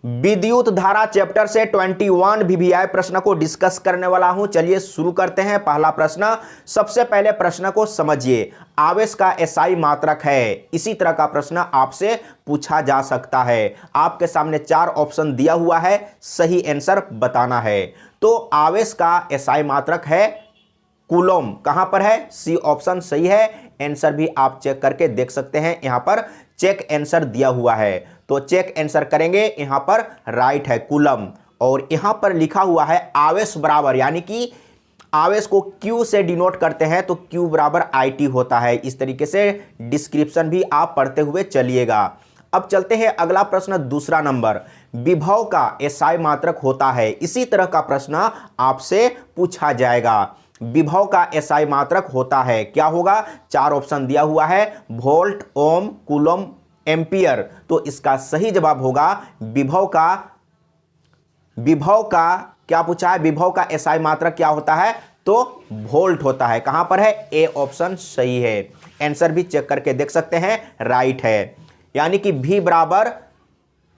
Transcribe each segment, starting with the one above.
विद्युत धारा चैप्टर से 21 वीवीआई प्रश्न को डिस्कस करने वाला हूं। चलिए शुरू करते हैं। पहला प्रश्न, सबसे पहले प्रश्न को समझिए। आवेश का एसआई मात्रक है। इसी तरह का प्रश्न आपसे पूछा जा सकता है। आपके सामने 4 ऑप्शन दिया हुआ है, सही आंसर बताना है। तो आवेश का एसआई मात्रक है कूलम। कहां पर है? सी ऑप्शन सही है। आंसर भी आप चेक करके देख सकते हैं, यहां पर चेक आंसर दिया हुआ है, तो चेक आंसर करेंगे, यहां पर राइट है कूलम। और यहां पर लिखा हुआ है आवेश बराबर, यानी कि आवेश को Q से डिनोट करते हैं तो Q बराबर IT होता है। इस तरीके से डिस्क्रिप्शन भी आप पढ़ते हुए चलिएगा। अब चलते हैं अगला प्रश्न, दूसरा नंबर। विभव का एसआई मात्रक होता है। इसी तरह का प्रश्न आपसे पूछा जाएगा। विभव का एसआई मात्रक होता है, क्या होगा? 4 ऑप्शन दिया हुआ है, वोल्ट, ओम, कूलम, एम्पियर। तो इसका सही जवाब होगा विभव का क्या पूछा है? विभव का एसआई मात्रक क्या होता है? तो वोल्ट होता है। कहां पर है? ए ऑप्शन सही है। आंसर भी चेक करके देख सकते हैं, राइट है। यानी कि V बराबर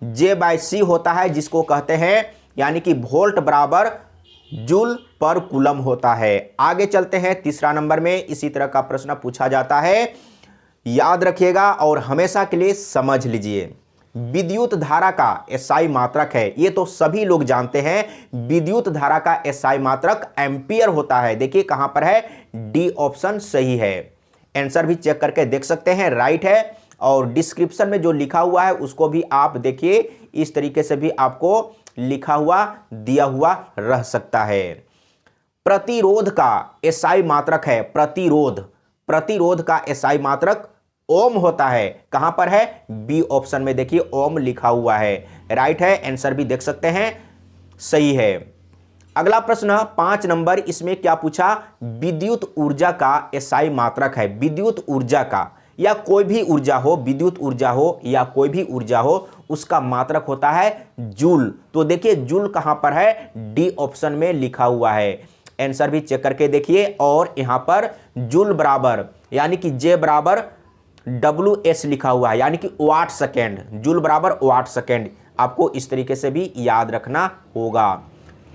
J/C होता है, जिसको कहते हैं, यानी कि वोल्ट बराबर जूल पर कूलम होता है। आगे चलते हैं, तीसरा नंबर में इसी तरह का प्रश्न पूछा जाता है, याद रखिएगा और हमेशा के लिए समझ लीजिए। विद्युत धारा का एसआई मात्रक है, ये तो सभी लोग जानते हैं। विद्युत धारा का एसआई मात्रक एम्पियर होता है। देखिए कहां पर है? डी ऑप्शन सही है। आंसर भी चेक करके देख सकते हैं, राइट है। और डिस्क्रिप्शन में जो लिखा हुआ है उसको भी आप देखिए, इस तरीके से भी आपको लिखा हुआ दिया हुआ रह सकता है। प्रतिरोध का एसआई मात्रक है प्रतिरोध का एसआई मात्रक ओम होता है। कहां पर है? बी ऑप्शन में देखिए ओम लिखा हुआ है, राइट है। आंसर भी देख सकते हैं, सही है। अगला प्रश्न 5 नंबर, इसमें क्या पूछा? विद्युत ऊर्जा का एसआई मात्रक है। विद्युत ऊर्जा का, या कोई भी ऊर्जा हो, विद्युत ऊर्जा हो या कोई भी ऊर्जा हो, उसका मात्रक होता है जूल। तो देखिए जूल कहां पर है? डी ऑप्शन में लिखा हुआ है। आंसर भी चेक करके देखिए। और यहां पर जूल बराबर, यानी कि J बराबर WS लिखा हुआ है, यानी कि वाट सेकेंड। जूल बराबर वाट सेकेंड, आपको इस तरीके से भी याद रखना होगा।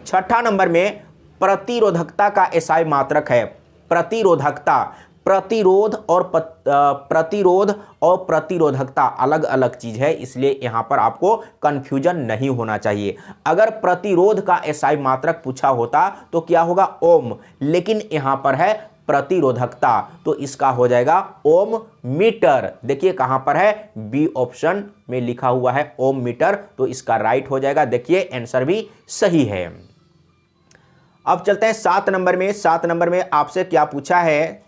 छठा नंबर में प्रतिरोधकता का एसआई मात्रक है। प्रतिरोधकता, प्रतिरोध और प्रतिरोधकता अलग अलग चीज है, इसलिए यहां पर आपको कंफ्यूजन नहीं होना चाहिए। अगर प्रतिरोध का एसआई मात्रक पूछा होता तो क्या होगा? ओम। लेकिन यहां पर है प्रतिरोधकता, तो इसका हो जाएगा ओम मीटर। देखिए कहां पर है? बी ऑप्शन में लिखा हुआ है ओम मीटर, तो इसका राइट हो जाएगा। देखिए आंसर भी सही है। अब चलते हैं 7 नंबर में। 7 नंबर में आपसे क्या पूछा है?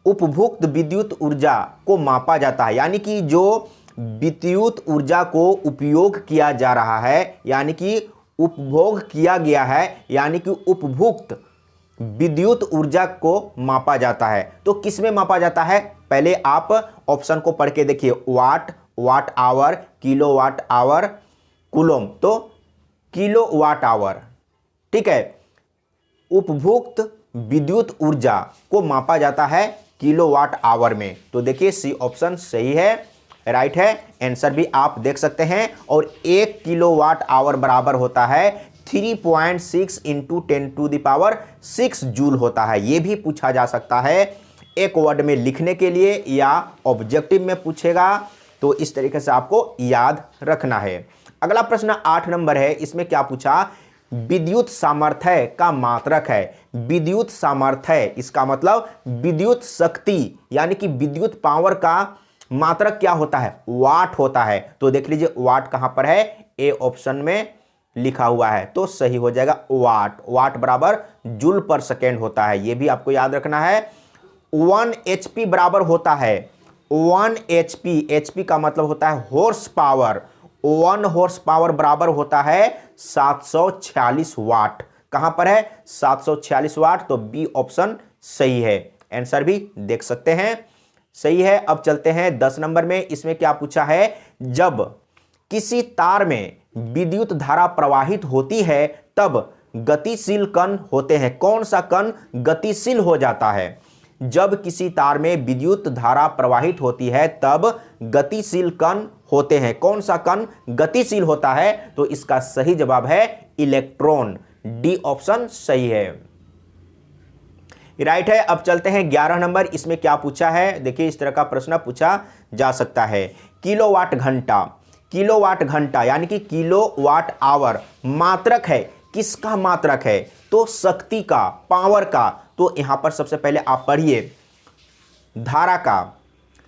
उपभोक्त विद्युत ऊर्जा को मापा जाता है, यानी कि जो विद्युत ऊर्जा को उपयोग किया जा रहा है, यानी कि उपभोग किया गया है, यानी कि उपभोक्त विद्युत ऊर्जा को मापा जाता है। तो किस में मापा जाता है? पहले आप ऑप्शन को पढ़ के देखिए, watt, watt hour, kilowatt hour, coulomb, तो किलो वाट आवर, ठीक है। उपभोक्त विद्युत ऊर्जा को मापा जाता है किलोवाट आवर में। तो देखिए सी ऑप्शन सही है, राइट है। आंसर भी आप देख सकते हैं। और 1 किलोवाट आवर बराबर होता है 3.6 इंटू 10⁶ जूल होता है। यह भी पूछा जा सकता है एक वर्ड में लिखने के लिए, या ऑब्जेक्टिव में पूछेगा, तो इस तरीके से आपको याद रखना है। अगला प्रश्न 8 नंबर है। इसमें क्या पूछा? विद्युत सामर्थ्य का मात्रक है। विद्युत सामर्थ्य, इसका मतलब विद्युत शक्ति, यानी कि विद्युत पावर का मात्रक क्या होता है? वाट होता है। तो देख लीजिए वाट कहां पर है? ए ऑप्शन में लिखा हुआ है, तो सही हो जाएगा वाट। वाट बराबर जूल पर सेकेंड होता है, यह भी आपको याद रखना है। 1 HP बराबर होता है 1 HP। HP का मतलब होता है हॉर्स पावर। 1 हॉर्स पावर बराबर होता है 746 वाट। कहां पर है? 746 वाट, तो बी ऑप्शन सही है। आंसर भी देख सकते हैं, सही है। अब चलते हैं 10 नंबर में। इसमें क्या पूछा है? जब किसी तार में विद्युत धारा प्रवाहित होती है तब गतिशील कण होते हैं। कौन सा कण गतिशील हो जाता है? जब किसी तार में विद्युत धारा प्रवाहित होती है तब गतिशील कण होते हैं। कौन सा कण गतिशील होता है? तो इसका सही जवाब है इलेक्ट्रॉन। डी ऑप्शन सही है, राइट है। अब चलते हैं 11 नंबर। इसमें क्या पूछा है? देखिए, इस तरह का प्रश्न पूछा जा सकता है। किलोवाट घंटा, किलोवाट घंटा यानी कि किलोवाट आवर मात्रक है। किसका मात्रक है? तो शक्ति का, पावर का। तो यहां पर सबसे पहले आप पढ़िए, धारा का,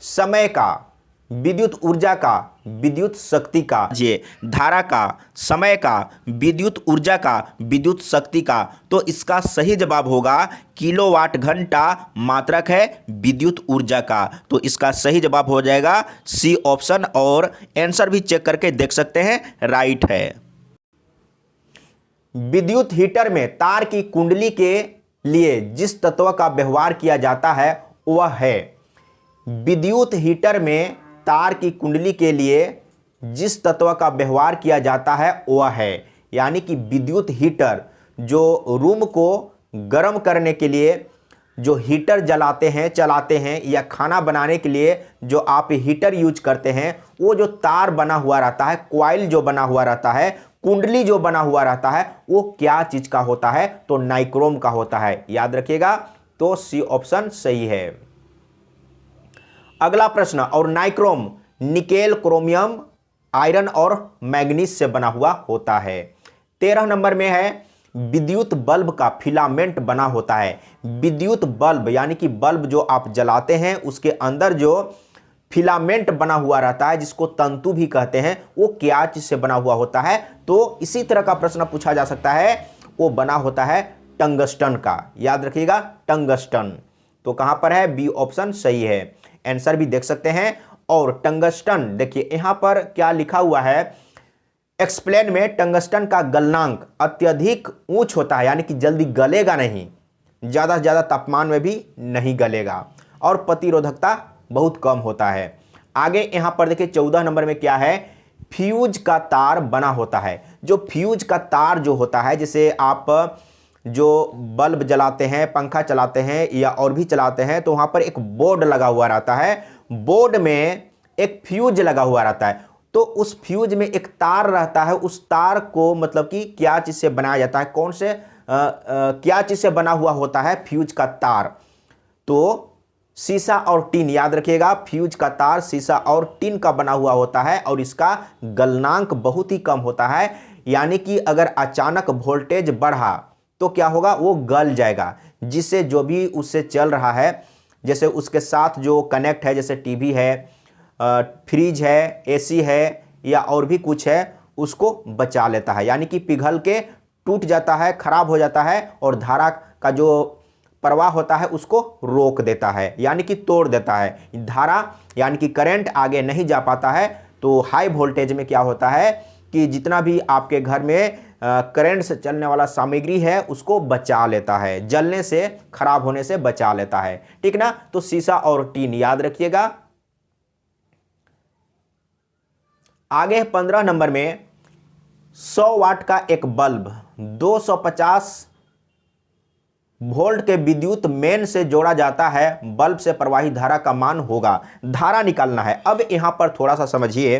समय का, विद्युत ऊर्जा का, विद्युत शक्ति का। ये धारा का, समय का, विद्युत ऊर्जा का, विद्युत शक्ति का। तो इसका सही जवाब होगा किलोवाट घंटा मात्रक है विद्युत ऊर्जा का। तो इसका सही जवाब हो जाएगा सी ऑप्शन, और आंसर भी चेक करके देख सकते हैं, राइट है। विद्युत हीटर में तार की कुंडली के लिए जिस तत्व का व्यवहार किया जाता है वह है। विद्युत हीटर में तार की कुंडली के लिए जिस तत्व का व्यवहार किया जाता है वह है, यानी कि विद्युत हीटर जो रूम को गर्म करने के लिए जो हीटर जलाते हैं, चलाते हैं, या खाना बनाने के लिए जो आप हीटर यूज करते हैं, वो जो तार बना हुआ रहता है, कॉइल जो बना हुआ रहता है, कुंडली जो बना हुआ रहता है, वो क्या चीज का होता है? तो नाइक्रोम का होता है। याद रखिएगा। तो सी ऑप्शन सही है। अगला प्रश्न, और नाइक्रोम निकेल, क्रोमियम, आयरन और मैग्नीज से बना हुआ होता है। 13 नंबर में है, विद्युत बल्ब का फिलामेंट बना होता है। विद्युत बल्ब यानी कि बल्ब जो आप जलाते हैं उसके अंदर जो फिलामेंट बना हुआ रहता है, जिसको तंतु भी कहते हैं, वो क्या चीज से बना हुआ होता है? तो इसी तरह का प्रश्न पूछा जा सकता है। वो बना होता है टंगस्टन का। याद रखिएगा, टंगस्टन। तो कहां पर है? बी ऑप्शन सही है। आंसर भी देख सकते हैं। और टंगस्टन, देखिए यहां पर क्या लिखा हुआ है, एक्सप्लेन में टंगस्टन का गलनांक अत्यधिक ऊंच होता है, यानी कि जल्दी गलेगा नहीं, ज्यादा से ज्यादा तापमान में भी नहीं गलेगा, और प्रतिरोधकता बहुत कम होता है। आगे यहां पर देखिए 14 नंबर में क्या है, फ्यूज का तार बना होता है। जो फ्यूज का तार जो होता है, जैसे आप जो बल्ब जलाते हैं, पंखा चलाते हैं या और भी चलाते हैं, तो वहां पर एक बोर्ड लगा हुआ रहता है, बोर्ड में एक फ्यूज लगा हुआ रहता है। तो उस फ्यूज में एक तार रहता है, उस तार को मतलब कि क्या चीज से बनाया जाता है, कौन से क्या चीज से बना हुआ होता है फ्यूज का तार? तो शीशा और टीन। याद रखिएगा, फ्यूज का तार शीशा और टीन का बना हुआ होता है, और इसका गलनांक बहुत ही कम होता है, यानी कि अगर अचानक वोल्टेज बढ़ा तो क्या होगा? वो गल जाएगा, जिससे जो भी उससे चल रहा है, जैसे उसके साथ जो कनेक्ट है, जैसे टीवी है, फ्रिज है, एसी है, या और भी कुछ है, उसको बचा लेता है, यानी कि पिघल के टूट जाता है, खराब हो जाता है, और धारा का जो प्रवाह होता है उसको रोक देता है, यानी कि तोड़ देता है। धारा यानी कि करंट आगे नहीं जा पाता है। तो हाई वोल्टेज में क्या होता है कि जितना भी आपके घर में करंट से चलने वाला सामग्री है उसको बचा लेता है, जलने से, खराब होने से बचा लेता है, ठीक ना। तो शीशा और टीन याद रखिएगा। आगे 15 नंबर में 100 वाट का एक बल्ब 250 वोल्ट के विद्युत मेन से जोड़ा जाता है, बल्ब से प्रवाहित धारा का मान होगा। धारा निकालना है। अब यहां पर थोड़ा सा समझिए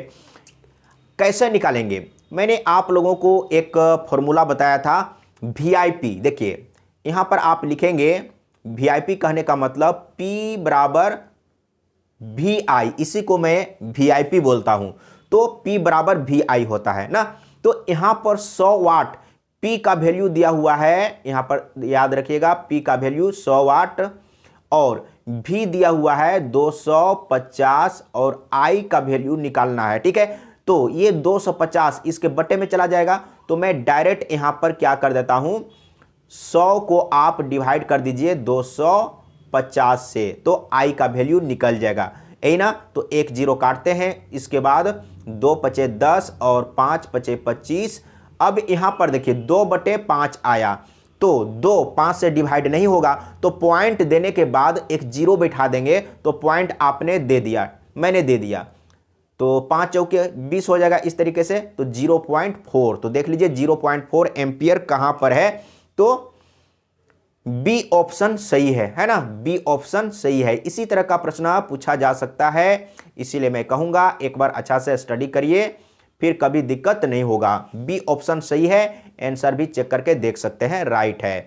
कैसे निकालेंगे। मैंने आप लोगों को एक फॉर्मूला बताया था, वीआईपी। देखिए यहां पर आप लिखेंगे, वीआईपी कहने का मतलब P बराबर VI, इसी को मैं वीआईपी बोलता हूं। तो P बराबर VI होता है ना। तो यहां पर 100 वाट, P का वैल्यू दिया हुआ है, यहां पर याद रखिएगा, P का वैल्यू 100 वाट, और V दिया हुआ है 250, और I का वैल्यू निकालना है, ठीक है। तो ये 250 इसके बट्टे में चला जाएगा, तो मैं डायरेक्ट यहां पर क्या कर देता हूं, 100 को आप डिवाइड कर दीजिए 250 से, तो I का वैल्यू निकल जाएगा, यही ना। तो एक जीरो काटते हैं, इसके बाद 2 पचे 10 और 5 पचे 25। अब यहां पर देखिए 2/5 आया, तो 2 5 से डिवाइड नहीं होगा, तो पॉइंट देने के बाद एक जीरो बैठा देंगे, तो पॉइंट आपने दे दिया, मैंने दे दिया, तो 5 चौके 20 हो जाएगा इस तरीके से। तो 0.4, तो देख लीजिए 0.4 एम्पियर कहां पर है, तो बी ऑप्शन सही है ना। बी ऑप्शन सही है। इसी तरह का प्रश्न पूछा जा सकता है इसीलिए मैं कहूँगा एक बार अच्छा से स्टडी करिए, फिर कभी दिक्कत नहीं होगा। बी ऑप्शन सही है, आंसर भी चेक करके देख सकते हैं, राइट है।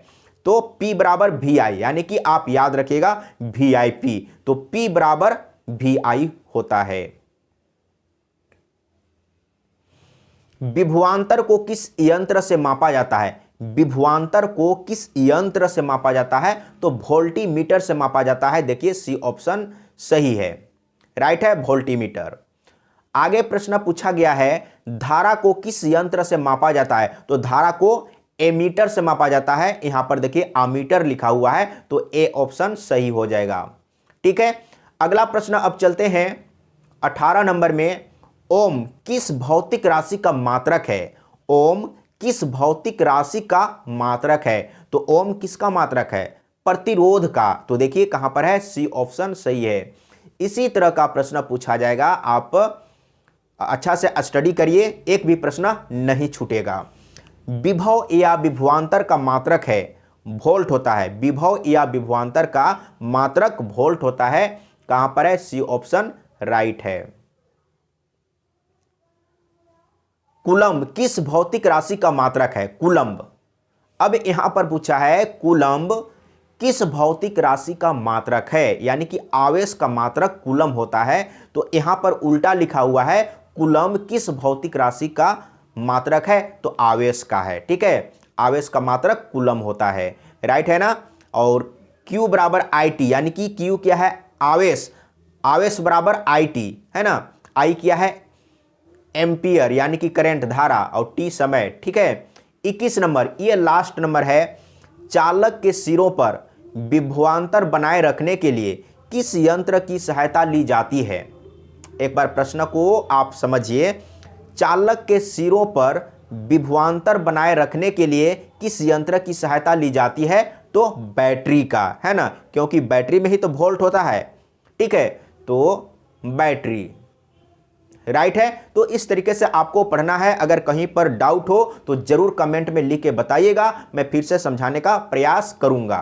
तो P बराबर VI, यानी कि आप याद रखिएगा VIP, तो P बराबर VI होता है। विभवांतर को किस यंत्र से मापा जाता है? विभवांतर को किस यंत्र से मापा जाता है? तो वोल्टीमीटर से मापा जाता है। देखिए सी ऑप्शन सही है, राइट है, वोल्टीमीटर। आगे प्रश्न पूछा गया है, धारा को किस यंत्र से मापा जाता है? तो धारा को एमीटर से मापा जाता है। यहां पर देखिए अमीटर लिखा हुआ है, तो ए ऑप्शन सही हो जाएगा। ठीक है, अगला प्रश्न अब चलते हैं 18 नंबर में। ओम किस भौतिक राशि का मात्रक है? ओम किस भौतिक राशि का मात्रक है? तो ओम किसका मात्रक है? प्रतिरोध का। तो देखिए कहां पर है, सी ऑप्शन सही है। इसी तरह का प्रश्न पूछा जाएगा, आप अच्छा से स्टडी करिए, एक भी प्रश्न नहीं छूटेगा। विभव या विभवांतर का मात्रक है वोल्ट होता है। विभव या विभवांतर का मात्रक वोल्ट होता है। कहां पर है, सी ऑप्शन राइट है। कूलम्ब किस भौतिक राशि का मात्रक है? कूलम्ब। अब यहां पर पूछा है कूलम्ब किस भौतिक राशि का मात्रक है, यानी कि आवेश का मात्रक कूलम्ब होता है। तो यहां पर उल्टा लिखा हुआ है, कूलम्ब किस भौतिक राशि का मात्रक है? तो आवेश का है। ठीक है, आवेश का मात्रक कूलम्ब होता है, राइट है ना। और Q बराबर IT, यानी कि Q क्या है, आवेश, आवेश बराबर IT है ना। I क्या है, एम्पियर यानी कि करंट, धारा, और T समय। ठीक है, 21 नंबर, ये लास्ट नंबर है। चालक के सिरों पर विभवांतर बनाए रखने के लिए किस यंत्र की सहायता ली जाती है? एक बार प्रश्न को आप समझिए। चालक के सिरों पर विभवांतर बनाए रखने के लिए किस यंत्र की सहायता ली जाती है? तो बैटरी का, है ना, क्योंकि बैटरी में ही तो वोल्ट होता है। ठीक है, तो बैटरी, राइट है। तो इस तरीके से आपको पढ़ना है। अगर कहीं पर डाउट हो तो जरूर कमेंट में लिख के बताइएगा, मैं फिर से समझाने का प्रयास करूंगा।